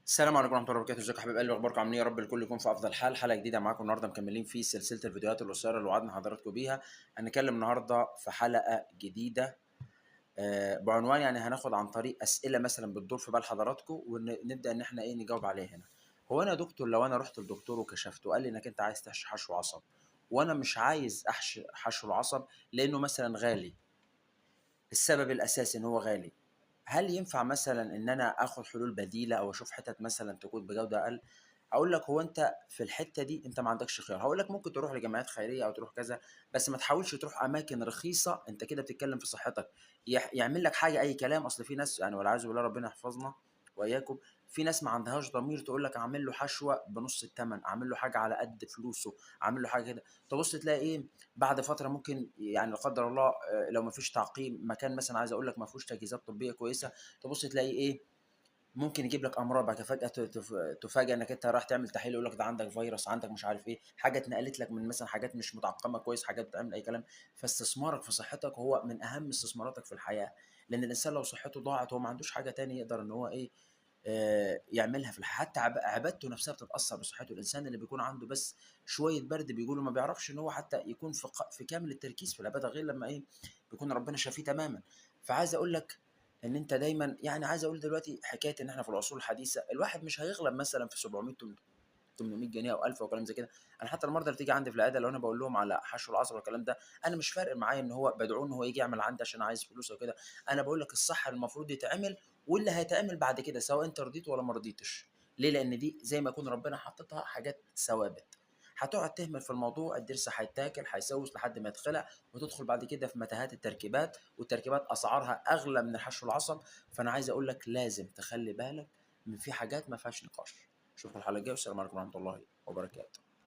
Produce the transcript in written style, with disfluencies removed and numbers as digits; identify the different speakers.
Speaker 1: السلام عليكم ورحمة الله وبركاته، ازيكم يا حبايب قلبي، اخباركم عاملين إيه؟ يا رب الكل يكون في افضل حال. حلقة جديدة معاكم النهارده مكملين في سلسلة الفيديوهات القصيرة اللي وعدنا حضراتكم بيها. هنتكلم النهارده في حلقة جديدة بعنوان يعني هناخد عن طريق أسئلة مثلًا بتدور في بال حضراتكم نبدأ إن إحنا نجاوب عليها هنا. هو أنا يا دكتور لو أنا رُحت لدكتور وكشفت وقال لي إنك أنت عايز تحشي حشو عصب، وأنا مش عايز أحشي حشو العصب لإنه مثلًا غالي، السبب الأساسي إن هو غالي. هل ينفع مثلًا إن أنا آخُد حلول بديلة أو أشوف حِتَت مثلًا تكون بجودة أقل؟ هاقول لك هو أنت في الحتّة دي أنت ما عندكش خيار، هاقول لك ممكن تروح لجمعيات خيرية أو تروح كذا، بس ما تحاولش تروح أماكن رخيصة، أنت كده بتتكلّم في صحّتك، يعمل لك حاجة أي كلام، أصل في ناس يعني والعياذ بالله ربنا يحفظنا وإياكم، في ناس ما عندهاش ضمير تقول لك أعمل له حشوة بنُص التمن، أعمل له حاجة على قد فلوسه، أعمل له حاجة كده، تبُص تلاقي بعد فترة ممكن يعني لا قدّر الله لو ما فيش تعقيم، مكان مثلًا عايز أقول لك ما فيهوش تجهيزات طبية كويسة، تبُص تلاقي ممكن يجيب لك أمراض بعد كده فجأة تُفاجأ إنّك أنت رايح تعمل تحليل يقول لك ده عندك فيروس، عندك مش عارف حاجة اتنقلت لك من مثلًا حاجات مش متعقمة كويس، حاجات بتتعمل أي كلام، فاستثمارك في صحتك هو من أهم استثماراتك في الحياة، لإن الإنسان لو صحته ضاعت هو ما عندوش حاجة تاني يقدر إن هو يعملها في حتى عبادته نفسها بتتأثّر بصحته، الإنسان اللي بيكون عنده بس شوية برد بيقولوا ما بيعرفش إن هو حتى يكون في كامل التركيز في العبادة غير لمّا بيكون ربنا شافيه تمامًا، فعايز أقول لك إن أنت دايمًا يعني عايز أقول دلوقتي حكاية إن إحنا في العصور الحديثة الواحد مش هيغلب مثلًا في 700 800 جنيه أو 1000 أو كلام زي كده، أنا حتى المرضى اللي تيجي عندي في العيادة لو أنا باقول لهم على حشو العصب والكلام ده، أنا مش فارق معايا إن هو بادعوه إن هو ييجي يعمل عندي عشان عايز فلوس أو كده، أنا باقول لك الصح المفروض يتعمل واللي هيتعمل بعد كده سواء أنت رضيت والّا ما رضيتش، ليه؟ لإن دي زي ما يكون ربنا حاططها حاجات ثوابت، هتقعد تهمل في الموضوع الضرس هيتاكل، هيسوس لحد ما يتخلع، وتدخل بعد كده في متاهات التركيبات، والتركيبات أسعارها أغلى من حشو العصب، فأنا عايز أقول لك لازم تخلّي بالك في حاجات ما فيهاش نقاش. أشوفكم الحلقة الجاية والسلام عليكم ورحمة الله وبركاته.